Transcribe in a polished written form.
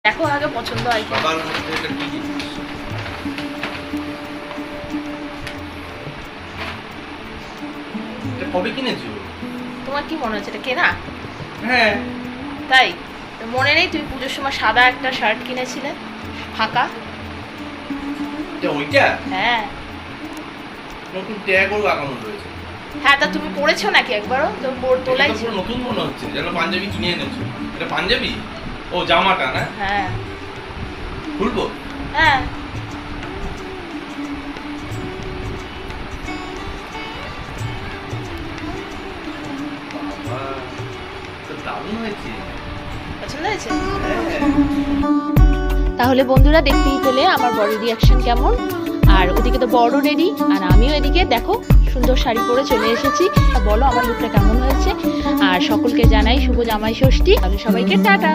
দেখো আগে পছন্দ হয় কি। সবার মধ্যে এটা কি জিনিস? এটা কবে কিনেছো? তোমার কি মনে হচ্ছে এটা কেনা? হ্যাঁ। তাই তো মনে নেই তুমি পুজোর সময় সাদা একটা শার্ট কিনেছিলে ফাঁকা? এটা ওইটা? হ্যাঁ নতুন ট্যাগও লাগানো রয়েছে। হ্যাঁ, তা তুমি পরেছো নাকি একবারও? তো তোলাই এটা পুরো নতুন মনে হচ্ছে, যেন পাঞ্জাবি কিনে এনেছো। এটা পাঞ্জাবি? ও জামাটা না? হ্যাঁ খুলবো? হ্যাঁ। বাবা, তো দারুণ হয়েছে। পছন্দ হয়েছে? হ্যাঁ। তাহলে বন্ধুরা দেখতেই পেলে আমার বড় রিয়াকশন কেমন। আর ওদিকে তো বড় রেডি, আর আমিও এদিকে দেখো সুন্দর শাড়ি পরে চলে এসেছি। বলো আমার লুকটা কেমন হয়েছে। আর সকলকে জানাই শুভ জামাই ষষ্ঠী। তাহলে সবাইকে টাটা।